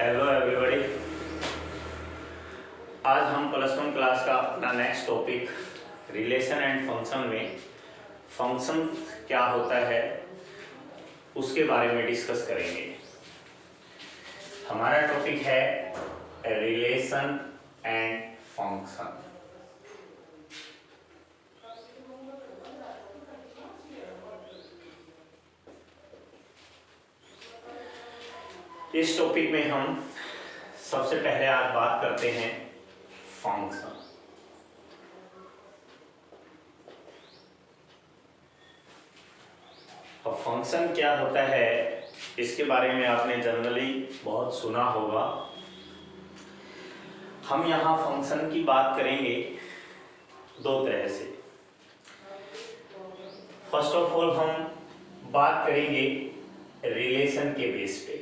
Hello everybody. आज हम +1 class का अपना next topic relation and function में फंक्शन क्या होता है उसके बारे में डिस्कस करेंगे। हमारा टॉपिक है रिलेशन एंड फंक्शन। इस टॉपिक में हम सबसे पहले आज बात करते हैं फंक्शन। अब फंक्शन क्या होता है इसके बारे में आपने जनरली बहुत सुना होगा। हम यहाँ फंक्शन की बात करेंगे दो तरह से। फर्स्ट ऑफ ऑल हम बात करेंगे रिलेशन के बेस पे।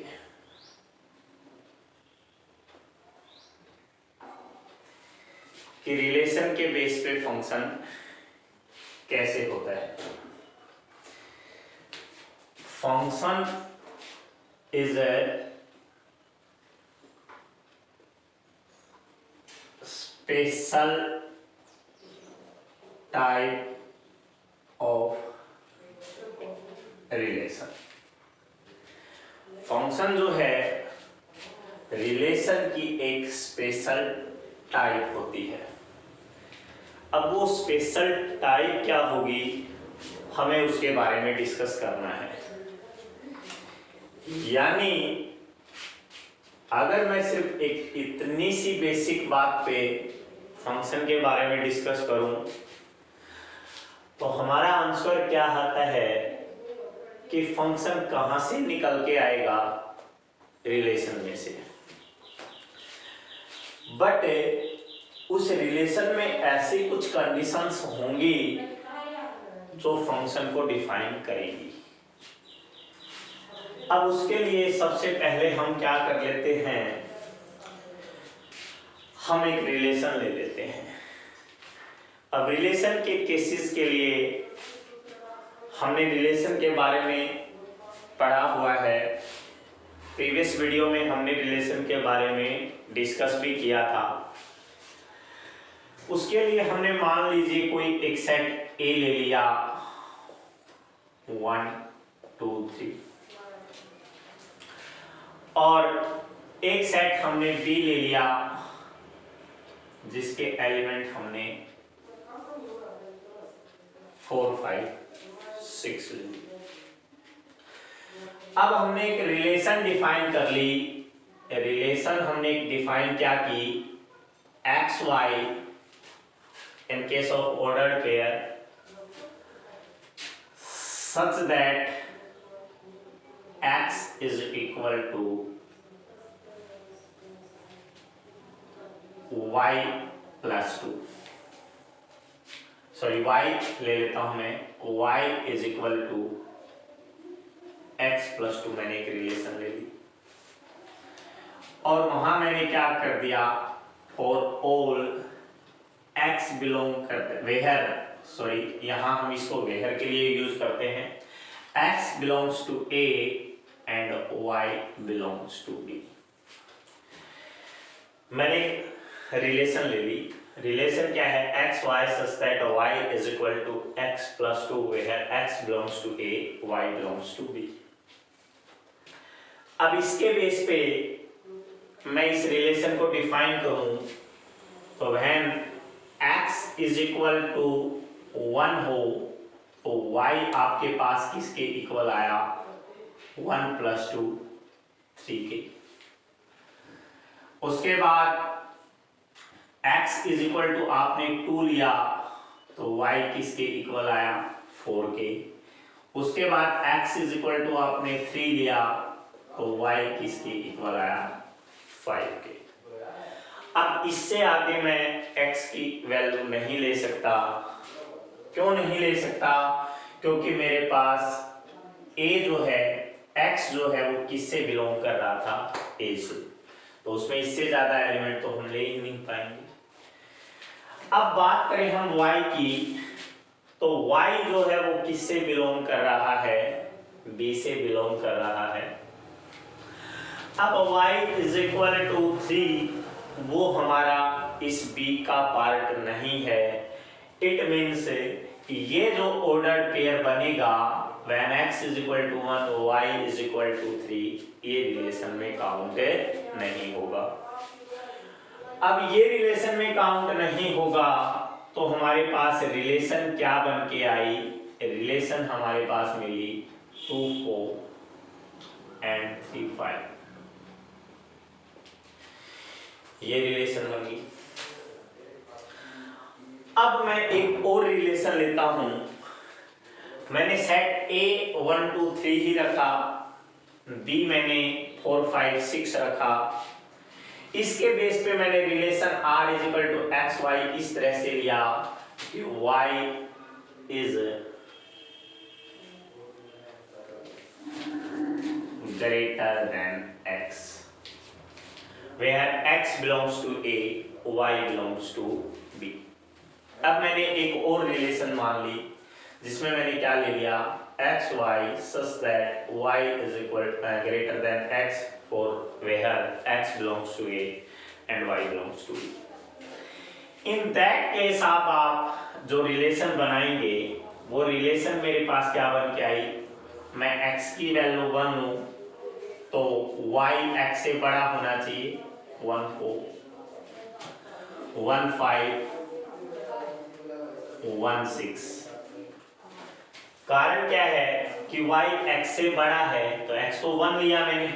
कि रिलेशन के बेस पे फंक्शन कैसे होता है। Function is a special type of relation. Function जो है रिलेशन की एक स्पेशल टाइप होती है। अब वो स्पेशल टाइप क्या होगी हमें उसके बारे में डिस्कस करना है। यानी अगर मैं सिर्फ एक इतनी सी बेसिक बात पे फंक्शन के बारे में डिस्कस करूं तो हमारा आंसर क्या आता है कि फंक्शन कहां से निकल के आएगा रिलेशन में से। बट उस रिलेशन में ऐसी कुछ कंडीशंस होंगी जो फंक्शन को डिफाइन करेंगी। अब उसके लिए सबसे पहले हम क्या कर लेते हैं, हम एक रिलेशन ले लेते हैं। अब रिलेशन के केसेस के लिए हमने रिलेशन के बारे में पढ़ा हुआ है। प्रीवियस वीडियो में हमने रिलेशन के बारे में डिस्कस भी किया था। उसके लिए हमने मान लीजिए कोई एक सेट ए ले लिया 1 2 3 और एक सेट हमने बी ले लिया जिसके एलिमेंट हमने 4 5 6 ले लिए। अब हमने एक रिलेशन डिफाइन कर ली। रिलेशन हमने एक डिफाइन क्या की, x y in case of ordered pair such that x is equal to y plus 2। Sorry y ले लेता हूं मैं, y is equal to x plus 2। मैंने एक रिलेशन ले ली और वहां मैंने क्या कर दिया, फॉर ऑल x बिलोंग करते वेयर, सॉरी यहां हम इसको वेयर के लिए यूज करते हैं। x belongs to a and y belongs to b। मैंने रिलेशन ले ली। रिलेशन क्या है, x y such that y is equal to x plus 2 where x belongs to a, y belongs to b। अब इसके base पे मैं इस रिलेशन को डिफाइन करूं तो when x is equal to 1 हो तो y आपके पास किसके इक्वल आया, 1 plus 2 3 के। उसके बाद x is equal to आपने 2 लिया तो y किसके इक्वल आया, 4 के। उसके बाद x is equal to आपने 3 लिया तो y किसके इक्वल आया, 5 के। अब इससे आगे मैं x की वैल्यू नहीं ले सकता। क्यों नहीं ले सकता, क्योंकि मेरे पास a जो है, x जो है वो किससे बिलोंग कर रहा था, a से, तो उसमें इससे ज्यादा एलिमेंट तो हम ले ही नहीं पाएंगे। अब बात करें हम y की तो y जो है वो किससे बिलोंग कर रहा है, b से बिलोंग कर रहा है। अब y इज इक्वल टू 3 वो हमारा इस b का पार्ट नहीं है। इट मीन्स ये जो ऑर्डर पेयर बनेगा when x is equal to 1 y is equal to 3 ये रिलेशन में काउंट नहीं होगा। अब ये रिलेशन में काउंट नहीं होगा तो हमारे पास रिलेशन क्या बन के आई, रिलेशन हमारे पास मिली 2 4 एंड 3 5 ये रिलेशन बनी। अब मैं एक और रिलेशन लेता हूं। मैंने सेट A 1 2 3 ही रखा, B मैंने 4 5 6 रखा। इसके बेस पे मैंने relation R is equal to x y इस तरह से लिया कि Y is greater than X, where X belongs to A, Y belongs to B। अब मैंने एक और रिलेशन मान ली जिसमें मैंने क्या ले लिया x y such that y is equal greater than x for where x belongs to a and y belongs to b. In that case आप जो रिलेशन बनाएंगे वो रिलेशन मेरे पास क्या बन के आई, मैं x की वैल्यू 1 लूं तो y x से बड़ा होना चाहिए 1 4 1 5 1 6। कारण क्या है कि y x से बड़ा है तो x तो 1 लिया मैंने,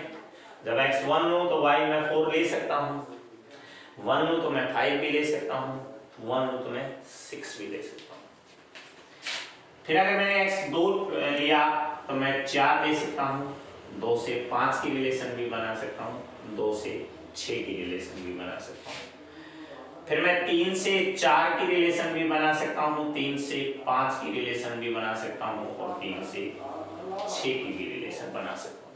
जब x 1 लूं तो y मैं 4 ले सकता हूं, 1 लूं तो मैं 5 भी ले सकता हूं, 1 लूं तो मैं 6 भी ले सकता हूं। फिर अगर मैंने x 2 लिया तो मैं 4 ले सकता हूं, 2 से 5 की रिलेशन भी बना सकता हूं, 2 से 6 की रिलेशन भी बना सकता हूं। फिर मैं 3 से 4 की रिलेशन भी बना सकता हूँ, 3 से 5 की रिलेशन भी बना सकता हूँ और 3 से 6 की भी रिलेशन बना सकता हूँ।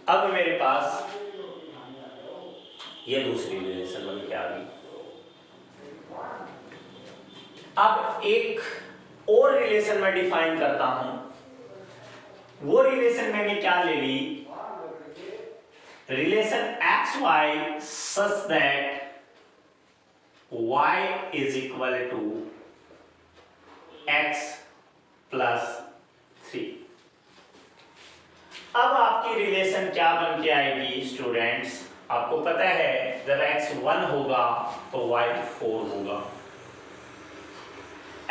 अब मेरे पास ये दूसरी रिलेशन बन के आ गई। अब एक और रिलेशन मैं डिफाइन करता हूं। वो रिलेशन मैंने क्या ले ली, relation xy such that y is equal to x plus 3। अब आपकी रिलेशन क्या बन के आएगी स्टूडेंट्स, आपको पता है जब x 1 होगा तो y 4 होगा,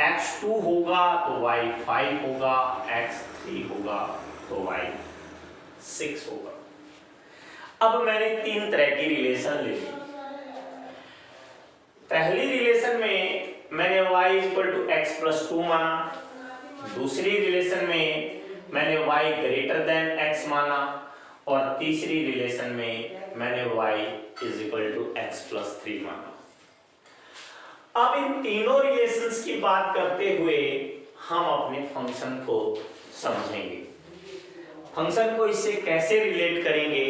x 2 होगा तो y 5 होगा, x 3 होगा तो y 6 होगा। अब मैंने 3 तरह की रिलेशन ले ली। पहली रिलेशन में मैंने y equal to x plus 2 माना, दूसरी रिलेशन में मैंने y ग्रेटर देन x माना और तीसरी रिलेशन में मैंने y is equal to x plus 3 माना। अब इन तीनों रिलेशंस की बात करते हुए हम अपने फंक्शन को समझेंगे। फंक्शन को इससे कैसे रिलेट करेंगे,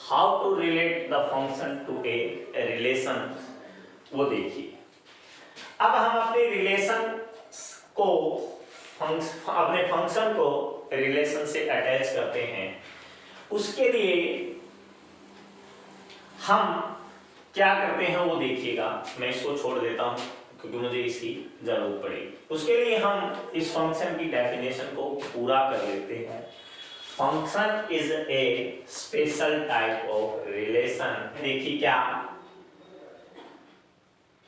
how to relate the function to a relation, वो देखिए। अब हम अपने रिलेशन को अपने फंक्शन को रिलेशन से अटैच करते हैं। उसके लिए हम क्या करते हैं वो देखिएगा। मैं इसको छोड़ देता हूं क्योंकि मुझे इसकी जरूरत पड़ेगी। उसके लिए हम इस फंक्शन की डेफिनेशन को पूरा कर लेते हैं। Function is a special type of relation। देखिए क्या,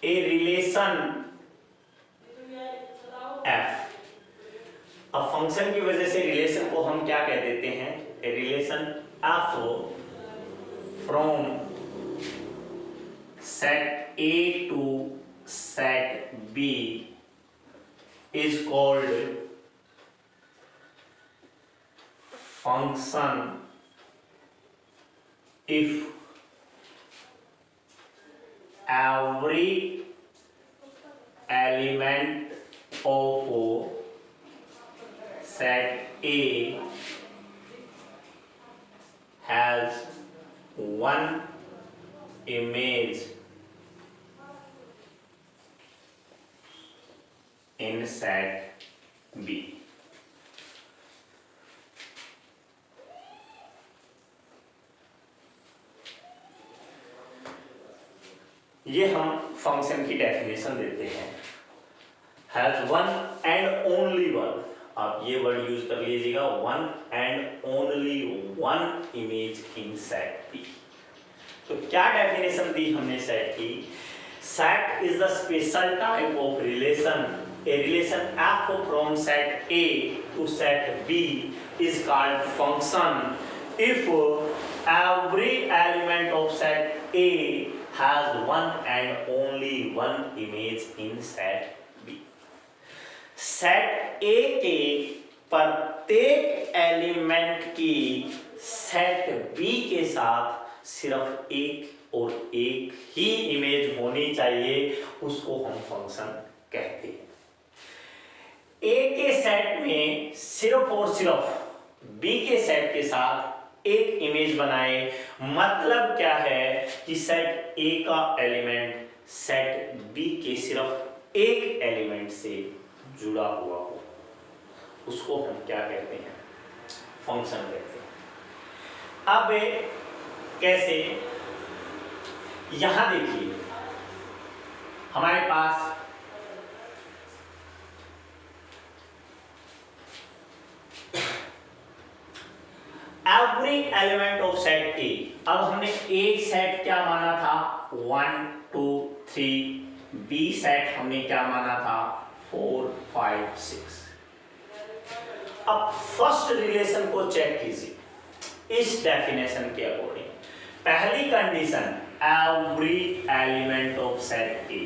a relation f। अब फंक्शन की वजह से रिलेशन को हम क्या कह देते हैं, a relation f from set A to set B is called function if every element of set A has one image in set B। ये हम फंक्शन की डेफिनेशन देते हैं, has one and only one, आप ये word use कर लीजिएगा, one and only one image in set P. तो क्या डेफिनेशन दी हमने सेट की? Set is the special type of relation, a relation f from set A to set B is called function if every element of set A has one and only one image in set B. Set A के प्रत्येक element की set B के साथ सिर्फ एक और एक ही इमेज होनी चाहिए, उसको हम फंक्शन कहते हैं। A के सेट में सिर्फ और सिर्फ B के सेट के साथ एक इमेज बनाए, मतलब क्या है कि सेट A का एलिमेंट सेट B के सिर्फ एक एलिमेंट से जुड़ा हुआ हो, उसको हम क्या कहते हैं? फंक्शन कहते हैं। अब कैसे? यहां देखिए हमारे पास every element of set A, अब हमने ए सेट क्या माना था? 1 2 3, बी सेट हमने क्या माना था? 4 5 6। अब फर्स्ट रिलेशन को चेक कीजिए इस डेफिनेशन के अकॉर्डिंग। पहली condition every element of set A,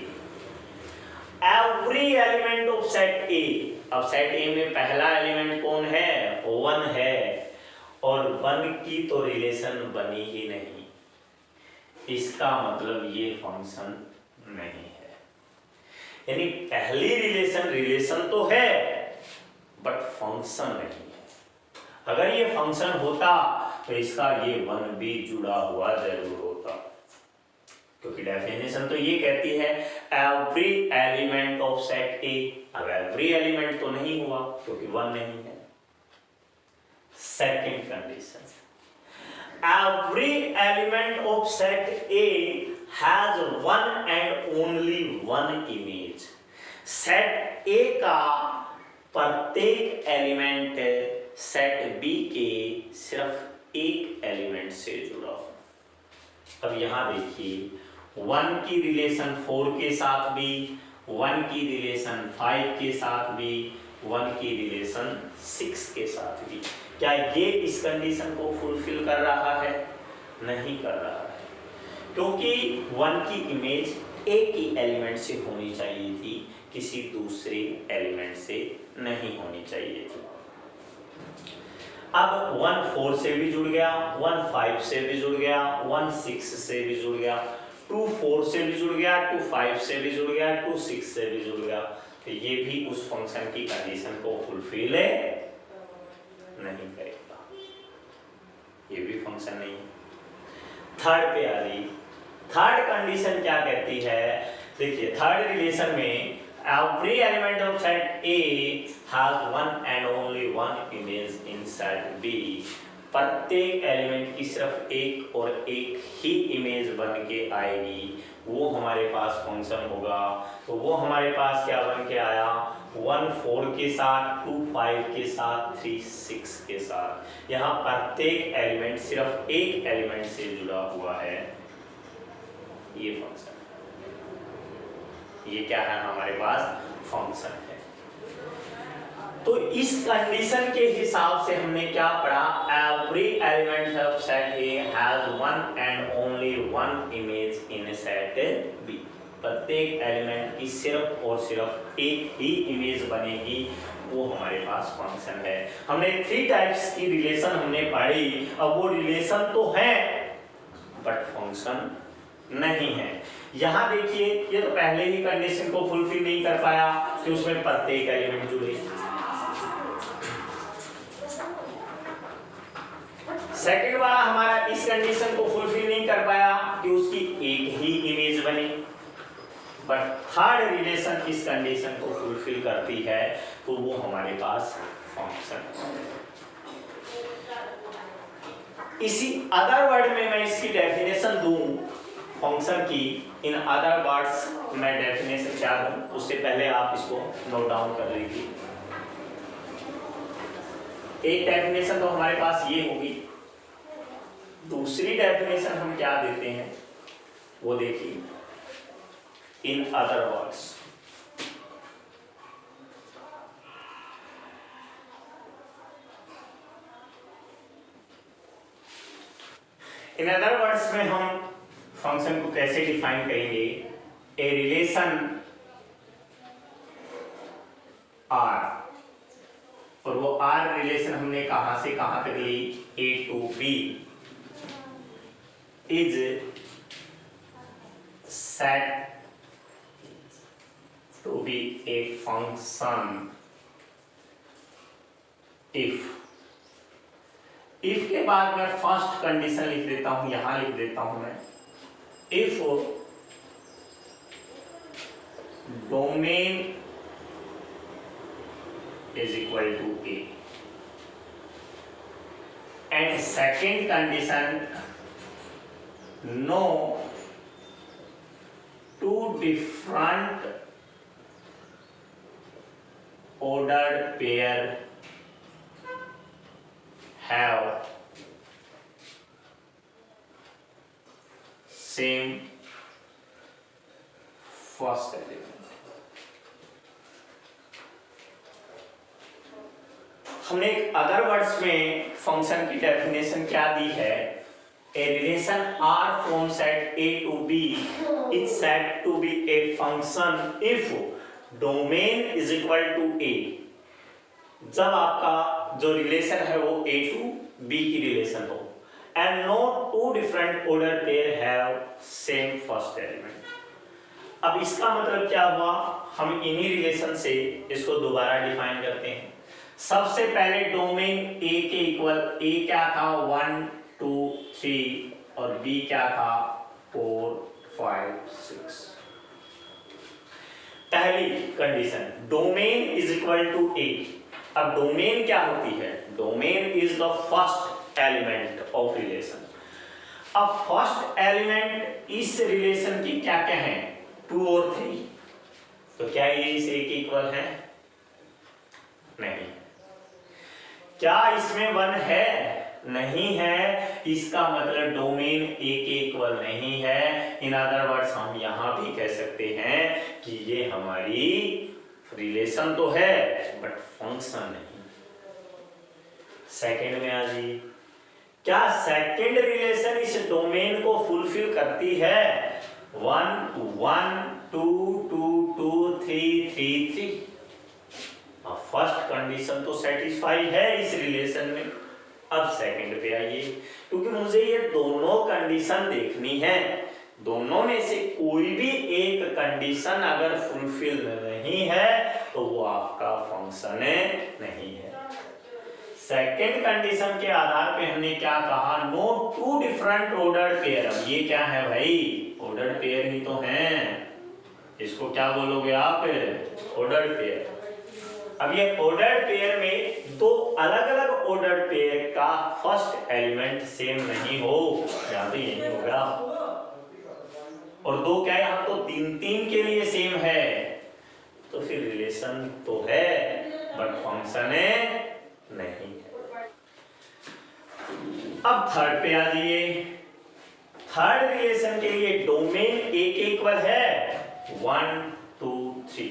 every element of set A. अब सेट ए में पहला एलिमेंट कौन है? 1 है, और 1 की तो रिलेशन बनी ही नहीं, इसका मतलब ये फंक्शन नहीं है। यानी पहली रिलेशन तो है बट फंक्शन नहीं है। अगर ये फंक्शन होता तो इसका ये 1 भी जुड़ा हुआ जरूर होता, क्योंकि डेफिनेशन तो ये कहती है every element of set A. अब एवरी एलिमेंट तो नहीं हुआ क्योंकि 1 नहीं है। Second condition, every element of set A has one and only one image. Set A का प्रत्येक एलिमेंट सेट B के सिर्फ एक एलिमेंट से जुड़ा हो। अब यहाँ देखिए 1 की रिलेशन 4 के साथ भी, 1 की रिलेशन 5 के साथ भी, 1 की रिलेशन 6 के साथ भी। क्या ये इस कंडीशन को फुलफिल कर रहा है? नहीं कर रहा है, क्योंकि 1 की इमेज एक ही एलिमेंट से होनी चाहिए थी, किसी दूसरे एलिमेंट से नहीं होनी चाहिए थी। अब 1 4 से भी जुड़ गया, 1 5 से भी जुड़ गया, 1 6 से भी जुड़ गया, 2 4 से भी जुड़ गया, 2 5 से भी जुड़ गया, 2 6 से भी जुड़ गया। तो ये भी उस फंक्शन की कंडीशन को फुलफिल नहीं करेगा, ये भी फंक्शन नहीं। थर्ड पे आ रही, थर्ड कंडीशन क्या कहती है? देखिए थर्ड रिलेशन में every element of set A has one and only one image in set B. प्रत्येक एलिमेंट की सिर्फ एक और एक ही इमेज बन के आएगी, वो हमारे पास फंक्शन होगा। तो वो हमारे पास क्या बन के आया? 1 4 के साथ, 2 5 के साथ, 3 6 के साथ। यहाँ प्रत्येक एलिमेंट सिर्फ एक एलिमेंट से जुड़ा हुआ है, ये फंक्शन, ये क्या है? हमारे पास फंक्शन है। तो इस कंडीशन के हिसाब से हमने क्या पढ़ा? Every element of set a has one and only one image in set b. प्रत्येक एलिमेंट की सिर्फ और सिर्फ एक ही इमेज बनेगी, वो हमारे पास फंक्शन है। हमने 3 टाइप्स की रिलेशन हमने पढ़ी। अब वो रिलेशन तो है बट फंक्शन नहीं है। यहाँ देखिए ये तो पहले ही कंडीशन को फुलफिल नहीं कर पाया कि उसमें प्रत्येक एलिमेंट जुड़े। सेकंड वाला हमारा इस कंडीशन को फुलफिल नहीं कर पाया कि उसकी एक ही इमेज बने। बट थर्ड रिलेशन इस कंडीशन को फुलफिल करती है, तो वो हमारे पास फंक्शन है। इसी अदर वर्ड में मैं इसकी डेफिनेशन दूं, फंक्शन की इन अदर वर्ड्स मैं डेफिनेशन क्या दूं, उससे पहले आप इसको नोट डाउन कर लीजिए। एक डेफिनेशन तो हमारे पास ये होगी, दूसरी डेफिनेशन हम क्या देते हैं वो देखिए, in other words. In other words में हम फंक्शन को कैसे डिफाइन करेंगे, ए रिलेशन आर, और वो आर रिलेशन हमने कहां से कहां तक ली, A to B is said to be a function if के बाद मैं फर्स्ट कंडीशन लिख देता हूं, यहां लिख देता हूं मैं, if domain is equal to A, and second condition, no two different ordered pair have same first element। हमने एक अदर वर्ड्स में फंक्शन की डेफिनेशन क्या दी है, a relation R from set A to B is said to be a function if domain is equal to A. जब आपका जो रिलेशन है वो ए टू बी की रिलेशन हो, and no two different order pair have same first element. अब इसका मतलब क्या हुआ, हम इन्हीं रिलेशन से इसको दोबारा डिफाइन करते हैं। सबसे पहले डोमेन ए के इक्वल, ए क्या था 1 2 3 और बी क्या था 4 5 6। पहली condition domain is equal to A. अब डोमेन क्या होती है, domain is the first element of relation. अब फर्स्ट एलिमेंट इस रिलेशन की क्या क्या है, 2 और 3, तो क्या ये इस ए के इक्वल है, नहीं। क्या इसमें 1 है, नहीं है, इसका मतलब डोमेन ए के इक्वल नहीं है। इन अदर वर्ड्स हम यहां भी कह सकते हैं कि ये हमारी रिलेशन तो है बट फंक्शन नहीं। सेकंड में आ जाइए, क्या सेकंड रिलेशन इस डोमेन को फुलफिल करती है, 1 1 2 2 2 3 3 3। फर्स्ट कंडीशन तो सेटिस्फाई है इस रिलेशन में। अब सेकंड पे आइए, क्योंकि मुझे ये दोनों कंडीशन देखनी है, दोनों में से कोई भी एक कंडीशन अगर फुलफिल नहीं है तो वो आपका फंक्शन नहीं है। सेकंड कंडीशन के आधार पे हमने क्या कहा, no two different ordered pair. अब ये क्या है भाई, ऑर्डर्ड पेयर ही तो हैं, इसको क्या बोलोगे आप, ऑर्डर्ड पेयर। अब ये ऑर्डर्ड पेयर में दो अलग अलग ऑर्डर्ड पेयर का फर्स्ट एलिमेंट सेम नहीं हो, या तो यही होगा, और दो क्या यहाँ तो 3 3 के लिए सेम है, तो फिर रिलेशन तो है बट फंक्शन नहीं है। अब थर्ड पे आ जाइए, थर्ड रिलेशन के लिए डोमेन ए के इक्वल है 1 2 3,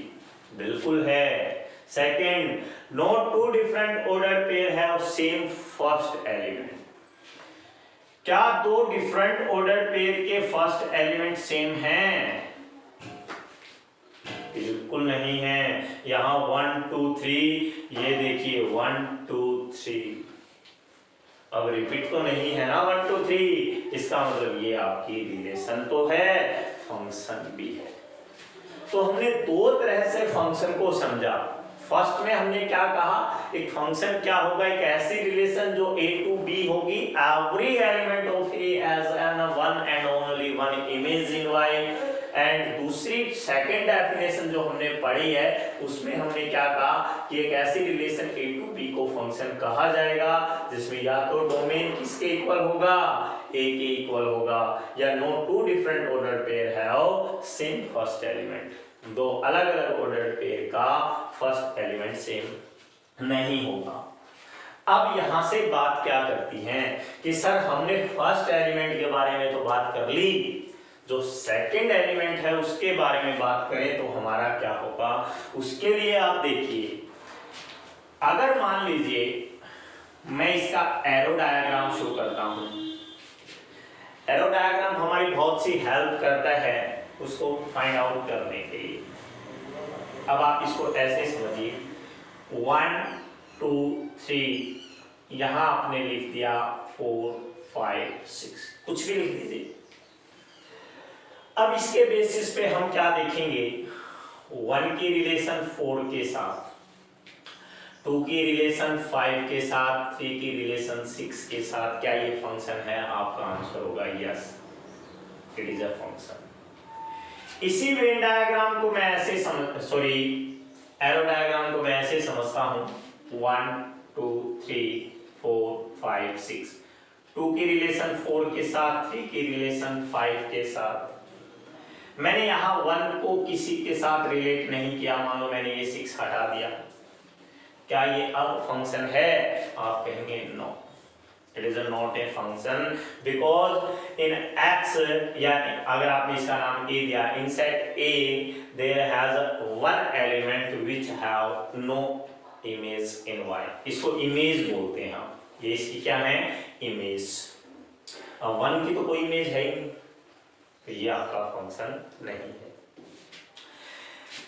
बिल्कुल है। Second, no two different order pair have same first element. क्या दो डिफरेंट ऑर्डर पेयर के फर्स्ट एलिमेंट सेम हैं? बिल्कुल नहीं है। यहां 1 2 3, ये देखिए 1 2 3, अब रिपीट तो नहीं है ना 1 2 3, इसका मतलब ये आपकी रिलेशन तो है, फंक्शन भी है। तो हमने दो तरह से फंक्शन को समझा। फर्स्ट में हमने क्या कहा, एक फंक्शन क्या होगा, एक ऐसी रिलेशन जो a to b होगी, every element of a as an one and only one image in y, and दूसरी सेकंड डेफिनेशन जो हमने पढ़ी है उसमें हमने क्या कहा कि एक ऐसी रिलेशन A to B को फंक्शन कहा जाएगा जिसमें या तो डोमेन किसके इक्वल होगा, A के इक्वल होगा, या no two different order pair have same first element, दो अलग अलग ऑर्डर पेयर का फर्स्ट एलिमेंट सेम नहीं होगा। अब यहां से बात क्या करती है कि सर हमने फर्स्ट एलिमेंट के बारे में तो बात कर ली, जो सेकंड एलिमेंट है उसके बारे में बात करें तो हमारा क्या होगा। उसके लिए आप देखिए, अगर मान लीजिए मैं इसका एरो डायग्राम शो करता हूं, एरो डायग्राम हमारी बहुत सी हेल्प करता है उसको फाइंड आउट करने के लिए। अब आप इसको ऐसे समझिए, 1 2 3, यहां आपने लिख दिया 4 5 6, कुछ भी लिख दीजिए। अब इसके बेसिस पे हम क्या देखेंगे, 1 की रिलेशन 4 के साथ, 2 की रिलेशन 5 के साथ, 3 की रिलेशन 6 के साथ, क्या ये फंक्शन है? आपका आंसर होगा yes, it is a function. इसी वेन डायग्राम को मैं ऐसे एरो डायग्राम को मैं ऐसे समझता हूं, 1 2 3 4 5 6, 2 की रिलेशन 4 के साथ, 3 की रिलेशन 5 के साथ। मैंने यहाँ 1 को किसी के साथ रिलेट नहीं किया, मान लो मैंने ये 6 हटा दिया, क्या ये अब फंक्शन है? आप कहेंगे no, it is not a function, because in x, या अगर आपने इसका नाम ए दिया, in set a there has one element which have no image in y. इसको इमेज बोलते हैं हम, ये इसकी क्या है? इमेज। अब 1 की तो कोई इमेज है ही नहीं, तो ये आपका फंक्शन नहीं है।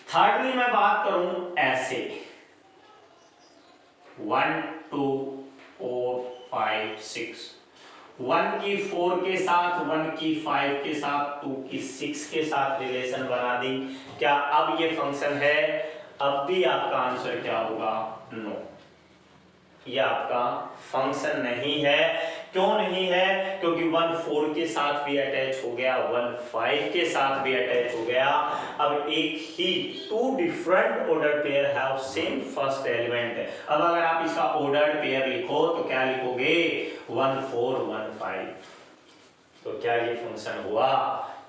थर्डली मैं बात करूं ऐसे, 1 2 4 5 6, 1 की 4 के साथ, 1 की 5 के साथ, 2 की 6 के साथ रिलेशन बना दी, क्या अब ये फंक्शन है? अब भी आपका आंसर क्या होगा? नो, ये आपका फंक्शन नहीं है। क्यों नहीं है? क्योंकि 1 4 के साथ भी अटैच हो गया, 1 5 के साथ भी अटैच हो गया। अब एक ही two different order pair have same first element. अब अगर आप इसका ऑर्डर पेयर लिखो तो क्या लिखोगे? 1 4 1 5। तो क्या ये फंक्शन हुआ?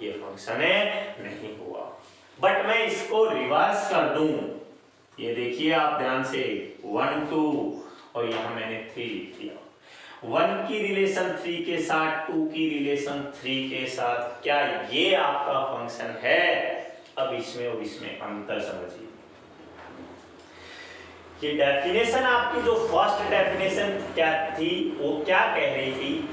ये फंक्शन नहीं हुआ। बट मैं इसको रिवर्स कर दूं, ये देखिए आप ध्यान से, 1 2 और यहां मैंने 3 लिख दिया, 1 की रिलेशन 3 के साथ, 2 की रिलेशन 3 के साथ, क्या ये आपका फंक्शन है? अब इसमें और इसमें अंतर समझिए। ये डेफिनेशन आपकी जो फर्स्ट डेफिनेशन क्या थी, वो क्या कह रही थी?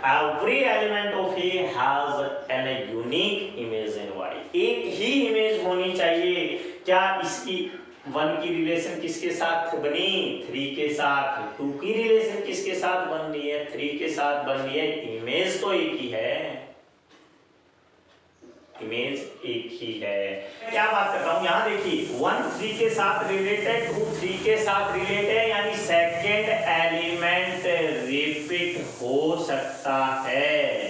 Every element of a has an unique image in y. एक ही इमेज होनी चाहिए। क्या इसकी 1 की रिलेशन किसके साथ बनी? 3 के साथ। 2 की रिलेशन किसके साथ बन रही है? 3 के साथ बन रही है। इमेज तो एक ही है, इमेज एक ही है। क्या बात कर रहा हूं, यहां देखिए, 1 3 के साथ रिलेटेड, 2 3 के साथ रिलेटेड, यानी सेकेंड एलिमेंट रिपीट हो सकता है।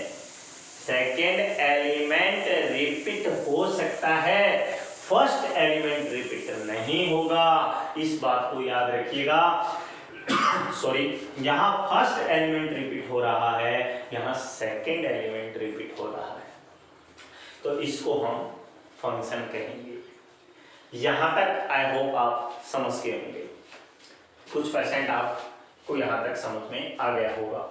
सेकेंड एलिमेंट रिपीट हो सकता है, फर्स्ट एलिमेंट रिपीट नहीं होगा। इस बात को याद रखिएगा। सॉरी, यहां फर्स्ट एलिमेंट रिपीट हो रहा है, यहां सेकेंड एलिमेंट रिपीट हो रहा है, तो इसको हम फंक्शन कहेंगे। यहां तक आई होप आप समझ के होंगे, कुछ परसेंट आपको यहां तक समझ में आ गया होगा।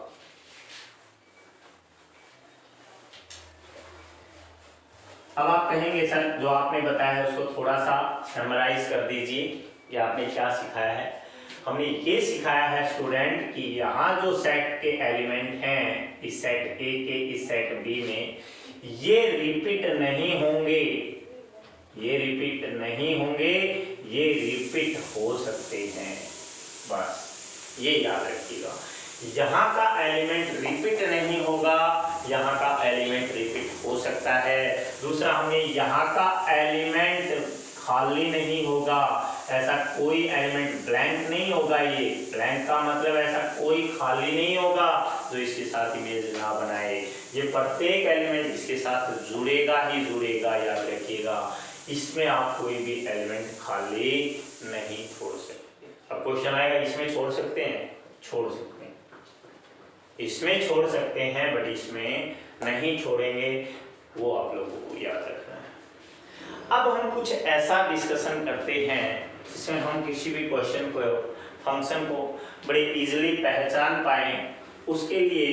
अब आप कहेंगे सर जो आपने बताया है उसको थोड़ा सा समराइज कर दीजिए, कि आपने क्या सिखाया है। हमने ये सिखाया है स्टूडेंट कि यहाँ जो सेट के एलिमेंट हैं, इस सेट ए के इस सेट बी में, ये रिपीट नहीं होंगे, ये रिपीट नहीं होंगे, ये रिपीट हो सकते हैं। बस ये याद रखिएगा, यहाँ का एलिमेंट रिपीट नहीं होगा, यहाँ का एलिमेंट रिपीट हो सकता है। दूसरा, हमने यहाँ का एलिमेंट खाली नहीं होगा, ऐसा कोई एलिमेंट ब्लैंक नहीं होगा। ये ब्लैंक का मतलब ऐसा कोई खाली नहीं होगा, जो इसके साथ इमेज ना बनाए। ये प्रत्येक एलिमेंट इसके साथ जुड़ेगा ही जुड़ेगा, याद रखिएगा। इसमें आप कोई भी एलिमेंट खाली नहीं छोड़ सकते। अब क्वेश्चन आएगा इसमें छोड़ सकते हैं? छोड़ सकते हैं, इसमें छोड़ सकते हैं, बट इसमें नहीं छोड़ेंगे, वो आप लोगों को याद रखना है। अब हम कुछ ऐसा डिस्कशन करते हैं जिसमें हम किसी भी क्वेश्चन को, फंक्शन को बड़े इजीली पहचान पाएं। उसके लिए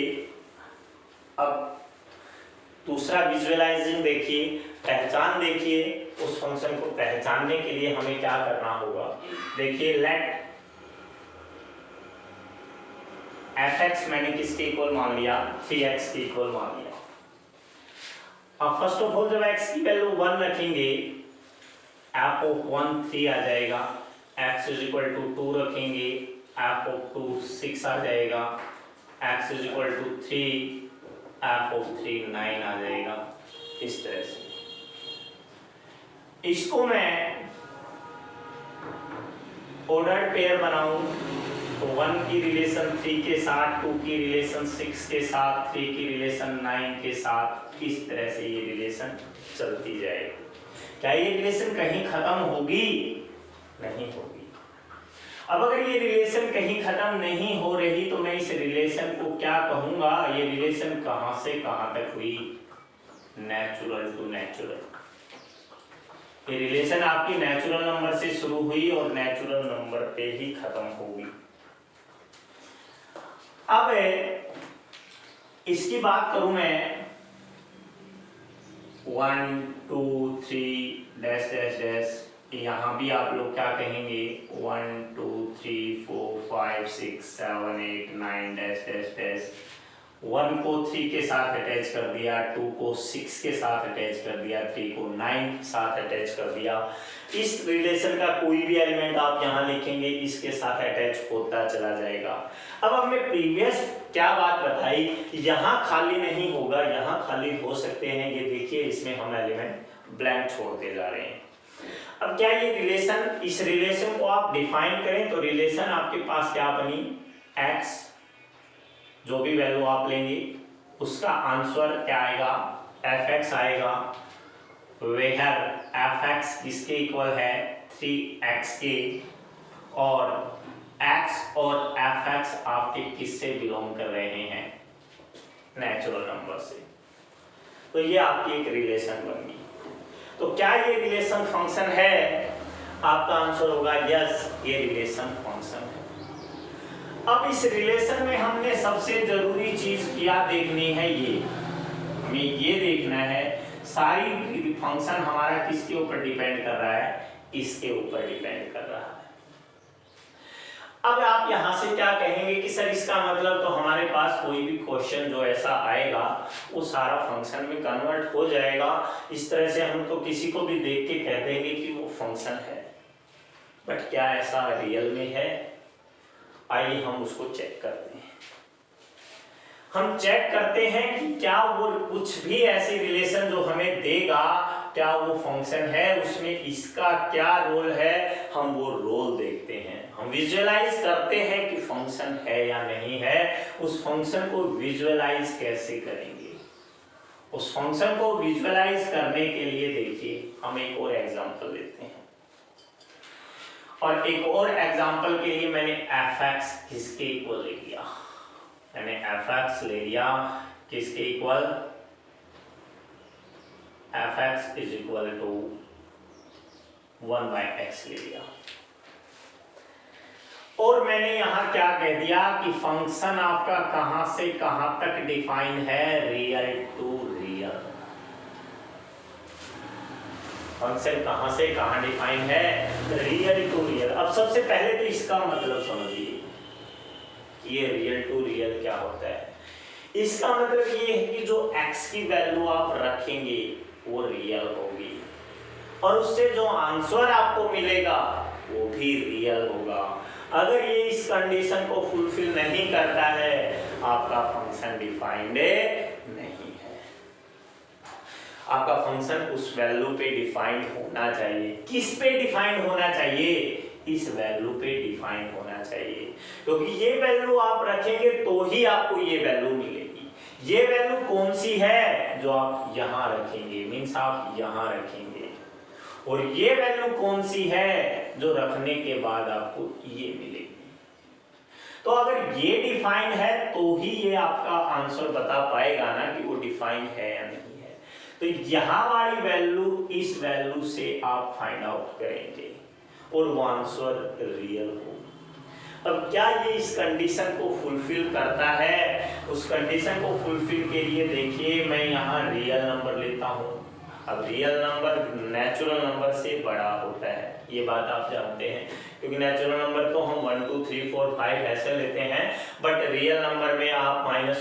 अब दूसरा विजुअलाइजिंग देखिए, पहचान देखिए। उस फंक्शन को पहचानने के लिए हमें क्या करना होगा, देखिए लेट fx मैंने किसके इक्वल मान लिया, 3x के इक्वल मान लिया। अब फर्स्ट ऑफ ऑल जब x की वैल्यू 1 रखेंगे, f of 1 3 आ जाएगा, x इज इक्वल टू 2 रखेंगे, f of 2 6 आ जाएगा, x is equal to 3, f of 3 9 आ जाएगा। इस तरह से इसको मैं ऑर्डर्ड पेयर बनाऊं तो 1 की रिलेशन 3 के साथ, 2 की रिलेशन 6 के साथ, 3 की रिलेशन 9 के साथ, इस तरह से ये रिलेशन चलती जाएगी। क्या ये रिलेशन कहीं खत्म होगी? नहीं होगी। अब अगर ये रिलेशन कहीं खत्म नहीं हो रही तो मैं इस रिलेशन को क्या कहूंगा? ये रिलेशन कहां से कहां तक हुई? Natural to natural. ये रिलेशन आपकी नेचुरल नंबर से शुरू हुई और नेचुरल नंबर पे ही खत्म होगी। अब इसकी बात करूं मैं 1 2 3 डैश डैश डैश, यहां भी आप लोग क्या कहेंगे 1 2 3 4 5 6 7 8 9 डैश डैश डैश। 1 को 3 के साथ अटैच कर दिया, 2 को 6 के साथ अटैच कर दिया, 3 को 9 के साथ अटैच कर दिया। इस रिलेशन का कोई भी एलिमेंट आप यहाँ लिखेंगे इसके साथ अटैच होता चला जाएगा। अब हमने प्रीवियस क्या बात बताई, यहाँ खाली नहीं होगा, यहाँ खाली हो सकते हैं। ये देखिए इसमें हम एलिमेंट ब्लैंक छोड़ते जा रहे हैं। अब क्या ये रिलेशन, इस रिलेशन को आप डिफाइन करें तो रिलेशन आपके पास क्या बनी, x, जो भी वैल्यू आप लेंगे उसका आंसर क्या आएगा, fx आएगा। वेयर fx किसके इक्वल है, 3x के, और x और fx आपके किससे बिलोंग कर रहे हैं, नेचुरल नंबर से। तो ये आपकी एक रिलेशन बन गई। तो क्या ये रिलेशन फंक्शन है? आपका आंसर होगा यस, ये रिलेशन फंक्शन है। अब इस रिलेशन में हमने सबसे जरूरी चीज क्या देखनी है, ये हमें ये देखना है सारी फंक्शन हमारा किसके ऊपर डिपेंड कर रहा है, इसके ऊपर डिपेंड कर रहा है। अब आप यहां से क्या कहेंगे कि सर इसका मतलब तो हमारे पास कोई भी क्वेश्चन जो ऐसा आएगा वो सारा फंक्शन में कन्वर्ट हो जाएगा। इस तरह से हम तो किसी को भी देख के कह देंगे कि वो फंक्शन है, बट क्या ऐसा रियल में है? आइए हम उसको चेक करते हैं। हम चेक करते हैं कि क्या वो कुछ भी ऐसी रिलेशन जो हमें देगा, क्या वो फंक्शन है, उसमें इसका क्या रोल है, हम वो रोल देखते हैं। हम विजुअलाइज करते हैं कि फंक्शन है या नहीं है। उस फंक्शन को विजुअलाइज कैसे करेंगे? उस फंक्शन को विजुअलाइज करने के लिए देखिए हम एक और एग्जांपल लेते हैं। और एक और एग्जांपल के लिए मैंने fx किसके इक्वल ले लिया, मैंने fx ले लिया किसके इक्वल, fx is equal to 1/x ले लिया। और मैंने यहां क्या कह दिया कि फंक्शन आपका कहां से कहां तक डिफाइन है, रियल टू रियल। फंक्शन कहां से कहां डिफाइन है, रियल टू रियल। अब सबसे पहले तो इसका मतलब समझिए, ये रियल टू रियल क्या होता है। इसका मतलब ये है कि जो x की वैल्यू आप रखेंगे वो रियल होगी और उससे जो आंसर आपको मिलेगा वो भी रियल होगा। अगर ये इस कंडीशन को फुलफिल नहीं करता है, आपका फंक्शन डिफाइंड नहीं है। आपका फंक्शन उस वैल्यू पे डिफाइंड होना चाहिए। किस पे डिफाइंड होना चाहिए? इस वैल्यू पे डिफाइन होना चाहिए, क्योंकि ये वैल्यू आप रखेंगे तो ही आपको ये वैल्यू मिलेगी। ये वैल्यू कौन सी है? जो आप यहाँ रखेंगे, मीन्स आप यहाँ रखेंगे, और ये वैल्यू कौन सी है? जो रखने के बाद आपको ये मिलेगी। तो अगर ये डिफाइन है तो ही ये आपका आंसर बता पाएगा ना कि वो डिफाइन है या नहीं है। तो यहाँ वाली वैल्यू इस वैल्यू से आप फाइंड आउट करेंगे और वो आंसर रियल हो। अब क्या ये इस कंडीशन को फुलफिल करता है? उस कंडीशन को फुलफिल के लिए देखिए, मैं यहाँ रियल नंबर लेता हूँ। अब रियल नंबर नेचुरल नंबर से बड़ा होता है, ये बात आप जानते हैं, क्योंकि नेचुरल नंबर तो हम 1 2 3 4 5 ऐसे लेते हैं, बट रियल नंबर में आप -1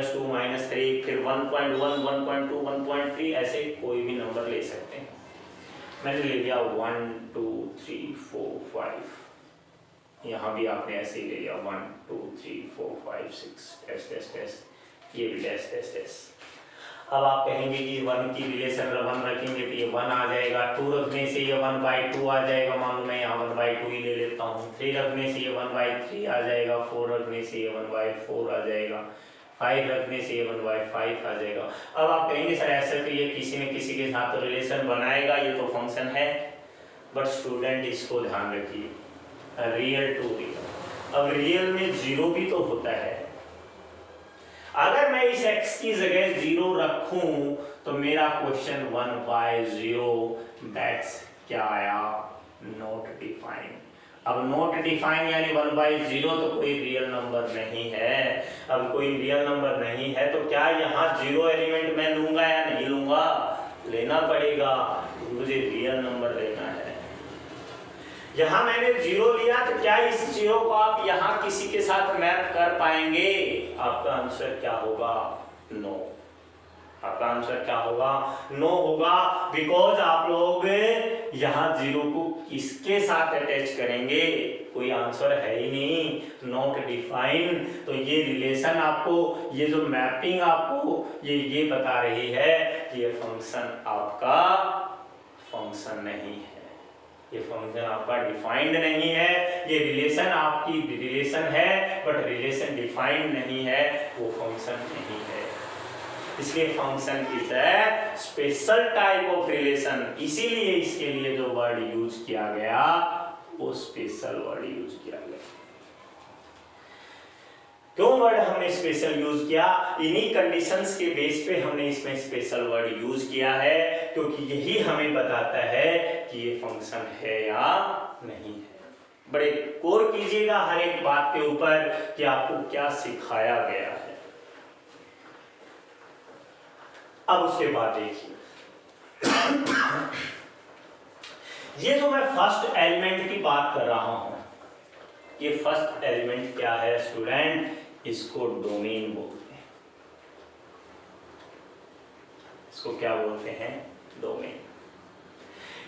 -2 -3 फिर 1.1 1.2 1.3 ऐसे कोई भी नंबर ले सकते हैं। मैंने ले लिया 1 2 3 4 5, यहाँ भी आपने ऐसे ही ले लिया 1 2 3 4 5 6 टेस्ट टेस्ट टेस्ट, ये भी टेस्ट टेस्ट टेस्ट। अब आप कहेंगे कि 1 की रिलेशन 1 रखेंगे तो ये 1 आ जाएगा, 2 रखने से ये 1/2 आ जाएगा, मान लो मैं यहाँ 1/2 ही ले लेता हूँ, 3 रखने से ये 1/3 आ जाएगा, 4 रखने से ये 1/4 आ जाएगा, 5 रखने से ये 1/5 आ जाएगा। अब आप कहेंगे सर ऐसे तो ये किसी न किसी के साथ तो रिलेशन बनाएगा, ये तो फंक्शन है, बट स्टूडेंट इसको ध्यान रखिए, रियल टू रियल। अब रियल में 0 भी तो होता है। अगर मैं इस x की जगह 0 रखूं तो मेरा क्वेश्चन 1/0 दैट्स क्या आया? Not define. अब नॉट डिफाइन यानी 1/0 तो कोई रियल नंबर नहीं है। अब कोई रियल नंबर नहीं है तो क्या यहाँ 0 एलिमेंट मैं लूंगा या नहीं लूंगा? लेना पड़ेगा, मुझे रियल नंबर लेना है। यहाँ मैंने 0 लिया तो क्या इस 0 को आप यहाँ किसी के साथ मैप कर पाएंगे? आपका आंसर क्या होगा? नो। आपका आंसर क्या होगा? नो होगा, बिकॉज आप लोग यहाँ 0 को किसके साथ अटैच करेंगे? कोई आंसर है ही नहीं, नॉट डिफाइन। तो ये रिलेशन आपको, ये जो मैपिंग आपको ये बता रही है कि ये फंक्शन आपका फंक्शन नहीं है, ये फंक्शन आपका डिफाइंड नहीं है, ये रिलेशन आपकी रिलेशन है बट रिलेशन डिफाइंड नहीं है, वो फंक्शन नहीं है। इसलिए function is a special type of relation, इसीलिए इसके लिए जो वर्ड यूज किया गया वो स्पेशल वर्ड यूज किया गया। क्यों वर्ड हमने स्पेशल यूज किया? इन्हीं कंडीशंस के बेस पे हमने इसमें स्पेशल वर्ड यूज किया है, क्योंकि यही हमें बताता है कि ये फंक्शन है या नहीं है। बड़े गौर कीजिएगा हर एक बात के ऊपर कि आपको क्या सिखाया गया है। अब उसके बाद देखिए, ये जो मैं फर्स्ट एलिमेंट की बात कर रहा हूं, ये फर्स्ट एलिमेंट क्या है स्टूडेंट? इसको डोमेन बोलते हैं। इसको क्या बोलते हैं? डोमेन।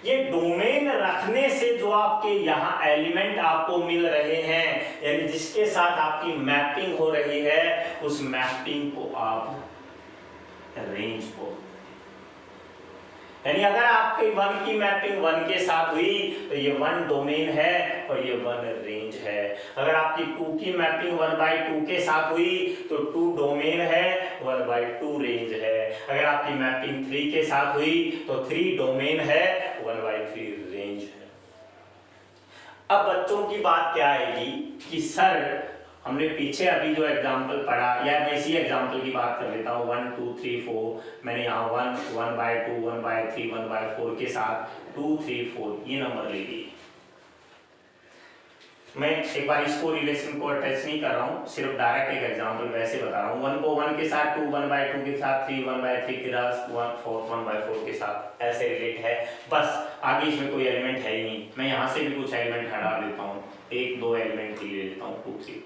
ये डोमेन रखने से जो आपके यहाँ एलिमेंट आपको मिल रहे हैं, यानी जिसके साथ आपकी मैपिंग हो रही है, उस मैपिंग को आप रेंज बोलते हैं। यानी अगर आपके 1 की मैपिंग 1 के साथ हुई तो ये 1 डोमेन है और ये 1 रेंज है। अगर आपकी 2 की मैपिंग 1/2 के साथ हुई तो 2 डोमेन है, 1/2 रेंज है। अगर आपकी मैपिंग 3 के साथ हुई तो 3 डोमेन है, 1/3 रेंज है। अब बच्चों की बात क्या आएगी कि सर हमने पीछे अभी जो एग्जाम्पल पढ़ा, या मैं इसी एग्जाम्पल की बात कर लेता हूँ, 1 2 3 4, मैंने यहाँ 1 1/2 1/3 1/4 के साथ 2 3 4 ये नंबर ले लिए। मैं एक बार इसको रिलेशन को अटैच नहीं कर रहा हूँ, सिर्फ डायरेक्ट एक एग्जाम्पल वैसे बता रहा हूँ। 1 को 1 के साथ, 2 1/2 के साथ, 3 1/3 के साथ, 4 1/4 के साथ ऐसे रिलेट है। बस आगे इसमें कोई एलिमेंट है ही नहीं। मैं यहाँ से भी कुछ एलिमेंट हटा देता हूँ, 1 2 एलिमेंट ही ले लेता हूँ, 2 3।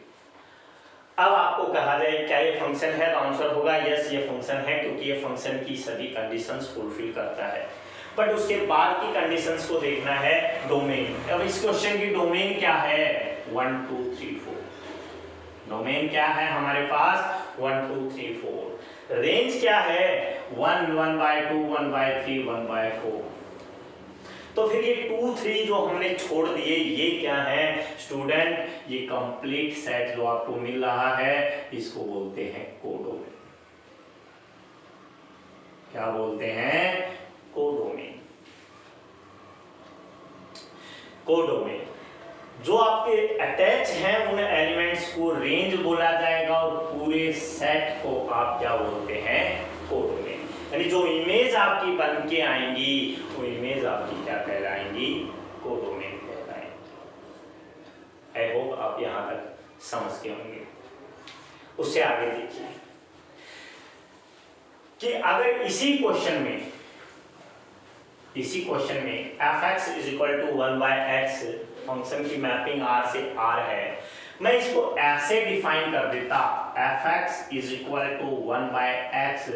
अब आपको कहा जाए क्या ये फंक्शन है, तो आंसर होगा यस ये फंक्शन है, क्योंकि ये फंक्शन की सभी कंडीशंस फुलफिल करता है। बट उसके बाद की कंडीशंस को देखना है, डोमेन। अब इस क्वेश्चन की डोमेन क्या है? 1 2 3 4। डोमेन क्या है हमारे पास? 1 2 3 4। रेंज क्या है? 1 1/2 1/3 1/4। तो फिर ये 2 3 जो हमने छोड़ दिए ये क्या है स्टूडेंट, ये कंप्लीट सेट जो आपको मिल रहा है इसको बोलते हैं कोडोमेन। क्या बोलते हैं? कोडोमेन। कोडोमेन जो आपके अटैच हैं उन एलिमेंट्स को रेंज बोला जाएगा और पूरे सेट को आप क्या बोलते हैं? कोडोमेन। यानी जो इमेज आपकी बन के आएंगी वो इमेज आपकी क्या कहलाएंगी? कोडोमेन कहलाएंगी। आई होप आप यहां तक समझ के होंगे। उससे आगे देखिए कि अगर इसी क्वेश्चन में f(x) = 1/x फंक्शन की मैपिंग r से r है, मैं इसको ऐसे डिफाइन कर देता f(x) = 1/x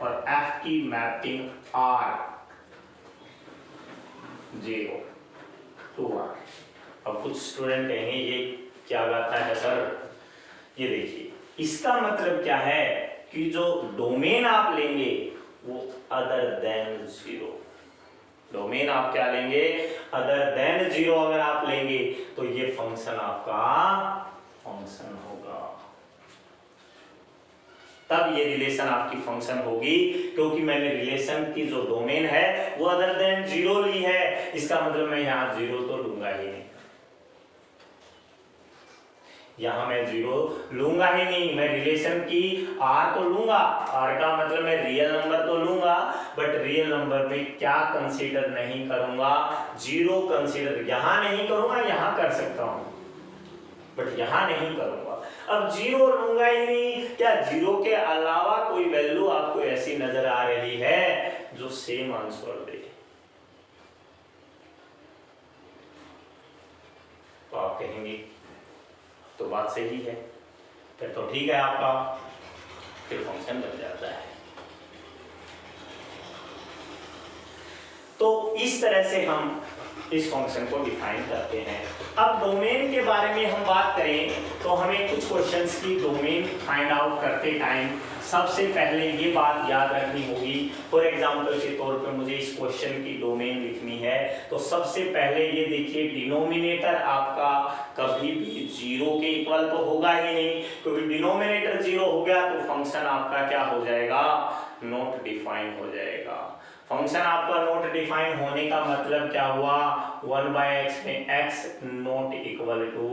और f की मैपिंग r 0 to r। अब कुछ स्टूडेंट कहेंगे ये क्या बात है सर? ये देखिए इसका मतलब क्या है कि जो डोमेन आप लेंगे वो अदर देन 0। डोमेन आप क्या लेंगे? अदर देन 0 अगर आप लेंगे तो ये फंक्शन आपका फंक्शन होगा, तब ये रिलेशन आपकी फंक्शन होगी, क्योंकि मैंने रिलेशन की जो डोमेन है वो अदर देन 0 ली है। इसका मतलब मैं यहां 0 तो लूंगा ही नहीं, यहां मैं 0 लूंगा ही नहीं। मैं रिलेशन की r तो लूंगा, r का मतलब मैं रियल नंबर तो लूंगा, बट रियल नंबर में क्या कंसीडर नहीं करूंगा? 0 कंसीडर यहां नहीं करूंगा, यहां कर सकता हूं बट यहां नहीं करूंगा। अब 0 लूंगा ही नहीं, क्या 0 के अलावा कोई वैल्यू आपको ऐसी नजर आ रही है जो सेम आंसर दे? तो आप कहेंगे तो बात सही है, फिर तो ठीक है आपका, फिर फंक्शन बन जाता है। तो इस तरह से हम इस फंक्शन को डिफाइन करते हैं। अब डोमेन के बारे में हम बात करें तो हमें कुछ क्वेश्चंस की डोमेन फाइंड आउट करते टाइम सबसे पहले ये बात याद रखनी होगी। फॉर एग्जांपल के तौर पे मुझे इस क्वेश्चन की डोमेन लिखनी है, तो सबसे पहले ये देखिए डिनोमिनेटर आपका कभी भी 0 के इक्वल तो होगा ही नहीं, क्योंकि डिनोमिनेटर 0 हो गया तो फंक्शन आपका क्या हो जाएगा? नॉट डिफाइन हो जाएगा। फंक्शन आपका नॉट डिफाइन होने का मतलब क्या हुआ? 1/x में x नॉट इक्वल टू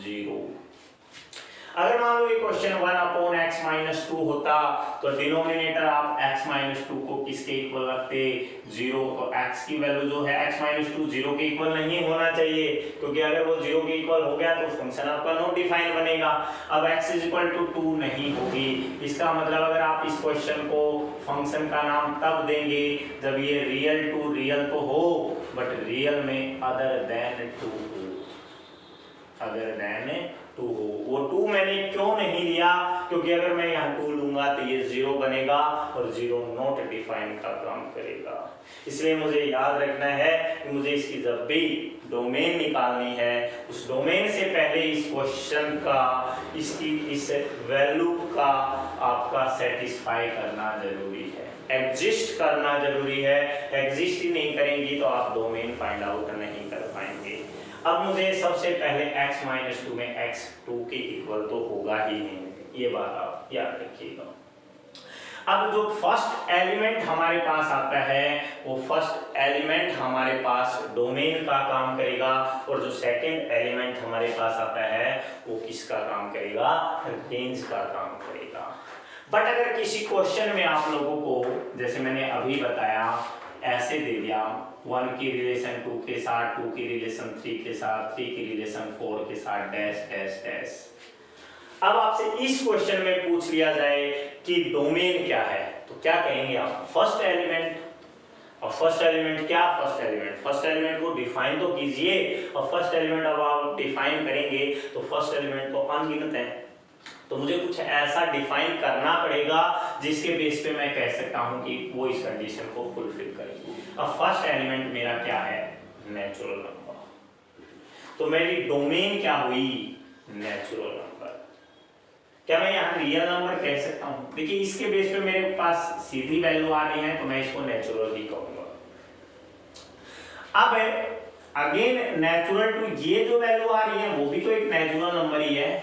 0। अगर मान लो ये क्वेश्चन 1/x-2 होता तो डिनोमिनेटर आप x-2 को किसके इक्वल रखते? 0। तो x की वैल्यू जो है x-2 0 के इक्वल नहीं होना चाहिए, क्योंकि अगर वो 0 के इक्वल हो गया तो फंक्शन आपका नॉट डिफाइन बनेगा। अब x = 2 नहीं होगी, इसका मतलब अगर आप इस क्वेश्चन को फंक्शन का नाम तब देंगे जब ये रियल टू रियल तो हो, बट रियल में अदर देन 2 हो, अदर देन 2 हो। वो 2 मैंने क्यों नहीं लिया? क्योंकि अगर मैं यहाँ 2 लूंगा तो ये 0 बनेगा और 0 नॉट डिफाइन का काम करेगा। इसलिए मुझे याद रखना है कि मुझे इसकी जब भी डोमेन निकालनी है उस डोमेन से पहले इस क्वेश्चन का इसकी इस वैल्यू का आपका सेटिस्फाई करना जरूरी है, एग्जिस्ट करना जरूरी है। एग्जिस्ट ही नहीं करेंगी तो आप डोमेन फाइंड आउट नहीं कर पाएंगे। अब मुझे सबसे पहले x-2 में x 2 के इक्वल तो होगा ही नहीं, ये बात आप याद रखिएगा। अब जो फर्स्ट एलिमेंट हमारे पास आता है वो फर्स्ट एलिमेंट हमारे पास डोमेन का काम करेगा, और जो सेकंड एलिमेंट हमारे पास आता है वो किसका काम करेगा? रेंज का काम करेगा। बट अगर किसी क्वेश्चन में आप लोगों को जैसे मैंने अभी बताया ऐसे दे दिया 1 की रिलेशन 2 के साथ, 2 की रिलेशन 3 के साथ, 3 की रिलेशन 4 के साथ, डैश डैश डैश। अब आपसे इस क्वेश्चन में पूछ लिया जाए कि डोमेन क्या है, तो क्या कहेंगे आप? First element. और फर्स्ट एलिमेंट क्या? फर्स्ट एलिमेंट को डिफाइन तो कीजिए, और फर्स्ट एलिमेंट अब आप डिफाइन करेंगे तो फर्स्ट एलिमेंट तो अनगिनत है, तो मुझे कुछ ऐसा डिफाइन करना पड़ेगा जिसके बेस पे मैं कह सकता हूं कि वो इस कंडीशन को फुलफिल करेगी। अब फर्स्ट एलिमेंट मेरा क्या है? Natural number. तो मेरी डोमेन क्या हुई? Natural number. क्या मैं यहाँ रियल नंबर कह सकता हूँ? देखिए इसके बेस पे मेरे पास सीधी वैल्यू आ रही है तो मैं इसको नेचुरल ही कहूंगा। अब अगेन नेचुरल टू, ये जो वैल्यू आ रही है वो भी तो एक नेचुरल नंबर ही है,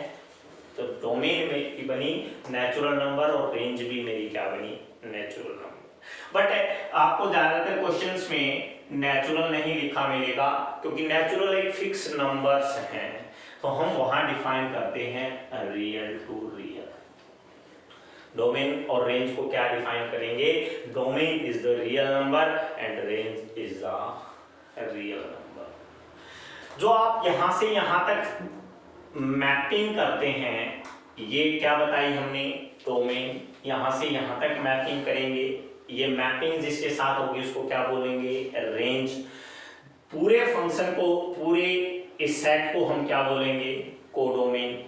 तो डोमेन में की बनी नेचुरल नंबर और रेंज भी मेरी क्या बनी, नेचुरल नंबर। बट आपको ज्यादातर क्वेश्चंस में नेचुरल नहीं लिखा मिलेगा, क्योंकि नेचुरल एक फिक्स नंबर्स हैं, तो हम वहां डिफाइन करते हैं रियल टू रियल। डोमेन और रेंज को क्या डिफाइन करेंगे, domain is the real number and range is the real number. जो आप यहां से यहां तक मैपिंग करते हैं, ये क्या बताई हमने, डोमेन, यहां से यहां तक मैपिंग करेंगे, ये मैपिंग जिसके साथ होगी उसको क्या बोलेंगे, रेंज। पूरे फंक्शन को, पूरे इस सेट को हम क्या बोलेंगे, कोडोमेन।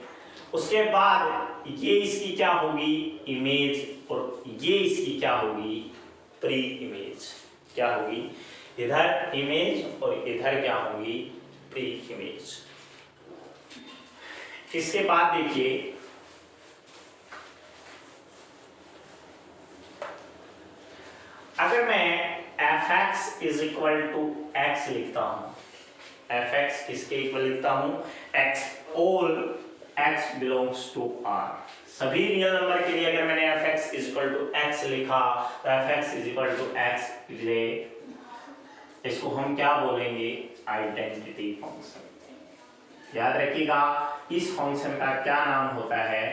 उसके बाद ये इसकी क्या होगी, इमेज, और ये इसकी क्या होगी, प्री इमेज। क्या होगी, इधर इमेज और इधर क्या होगी, प्री इमेज। इसके बाद देखिए, अगर मैं fx is equal to x लिखता हूं, fx किसके इक्वल लिखता हूं, x, all x belongs to r। सभी रियल नंबर के लिए अगर मैंने fx is equal to x लिखा, तो fx is equal to x, इसको हम क्या बोलेंगे, आइडेंटिटी फंक्शन। याद रखिएगा, इस फंक्शन का क्या नाम होता है,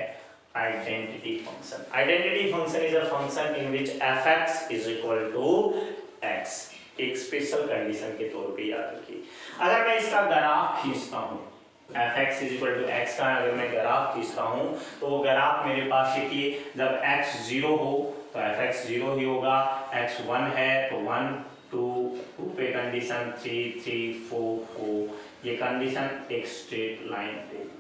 identity function. Identity function is a function in which fx is equal to x। एक स्पेशल कंडीशन के तौर पे याद रखिए। अगर मैं इसका ग्राफ खींचता हूँ, fx is equal to x का अगर मैं ग्राफ खींचता हूँ, तो वो ग्राफ मेरे पास देखिए, जब x 0 हो तो fx 0 ही होगा, x 1 है तो 1 2 2 पे कंडीशन 3 3 4 4, ये कंडीशन एक स्ट्रेट लाइन पे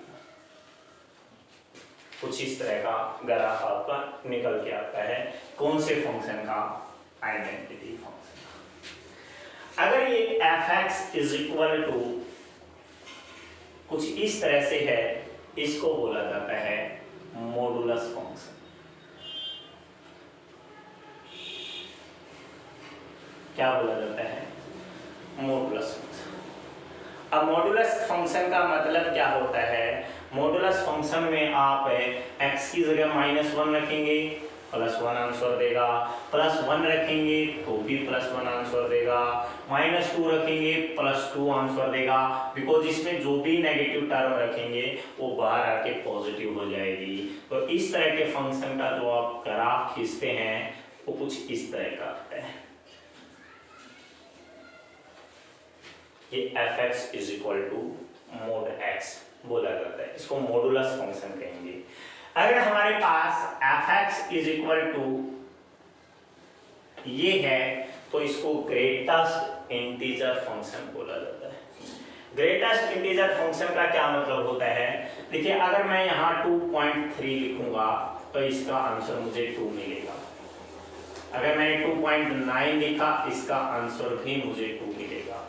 कुछ इस तरह का ग्राफ आपका निकल के आता है। कौन से फंक्शन का, आइडेंटिटी फंक्शन। अगर ये fx इज इक्वल टू कुछ इस तरह से है, इसको बोला जाता है मॉडुलस फंक्शन। क्या बोला जाता है, मॉडुलस फंक्शन। अब मॉडुलस फंक्शन का मतलब क्या होता है, मॉडुलस फंक्शन में आप x की जगह -1 रखेंगे, +1 आंसर देगा, +1 रखेंगे तो भी +1 आंसर देगा, -2 रखेंगे +2 आंसर देगा, बिकॉज इसमें जो भी नेगेटिव टर्म रखेंगे वो बाहर आके पॉजिटिव हो जाएगी। तो इस तरह के फंक्शन का जो आप ग्राफ खींचते हैं वो कुछ इस तरह का आता है। ये fx is equal to mod x बोला जाता है, इसको मॉडुलस फंक्शन कहेंगे। अगर हमारे पास fx इज इक्वल टू ये है, तो इसको ग्रेटेस्ट इंटीजर फंक्शन बोला जाता है। ग्रेटेस्ट इंटीजर फंक्शन का क्या मतलब होता है, देखिए अगर मैं यहाँ 2.3 लिखूंगा तो इसका आंसर मुझे 2 मिलेगा। अगर मैं 2.9 लिखा, इसका आंसर भी मुझे 2 मिलेगा।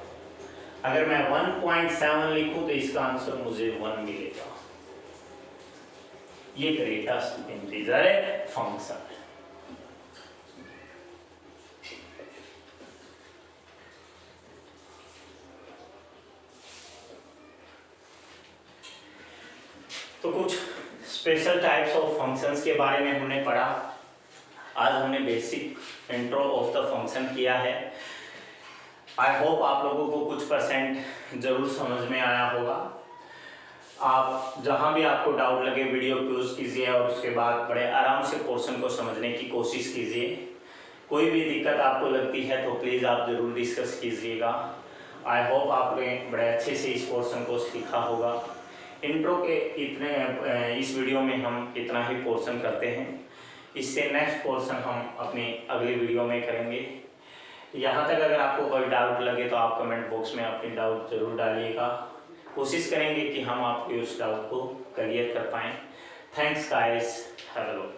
अगर मैं 1.7 लिखूं तो इसका आंसर मुझे 1 मिलेगा। ये ग्रेटेस्ट इंटीजर फंक्शन है। तो कुछ स्पेशल टाइप्स ऑफ फंक्शंस के बारे में हमने पढ़ा। आज हमने basic intro of the function किया है। आई होप आप लोगों को कुछ % जरूर समझ में आया होगा। आप जहां भी आपको डाउट लगे वीडियो पॉज कीजिए और उसके बाद बड़े आराम से पोर्शन को समझने की कोशिश कीजिए। कोई भी दिक्कत आपको लगती है तो प्लीज़ आप ज़रूर डिस्कस कीजिएगा। आई होप आपने बड़े अच्छे से इस पोर्शन को सीखा होगा। इंट्रो के इस वीडियो में हम इतना ही पोर्शन करते हैं। इससे नेक्स्ट पोर्शन हम अपनी अगली वीडियो में करेंगे। यहाँ तक अगर आपको कोई डाउट लगे तो आप कमेंट बॉक्स में अपनी डाउट ज़रूर डालिएगा। कोशिश करेंगे कि हम आपके उस डाउट को क्लियर कर पाएँ। Thanks guys, have a look.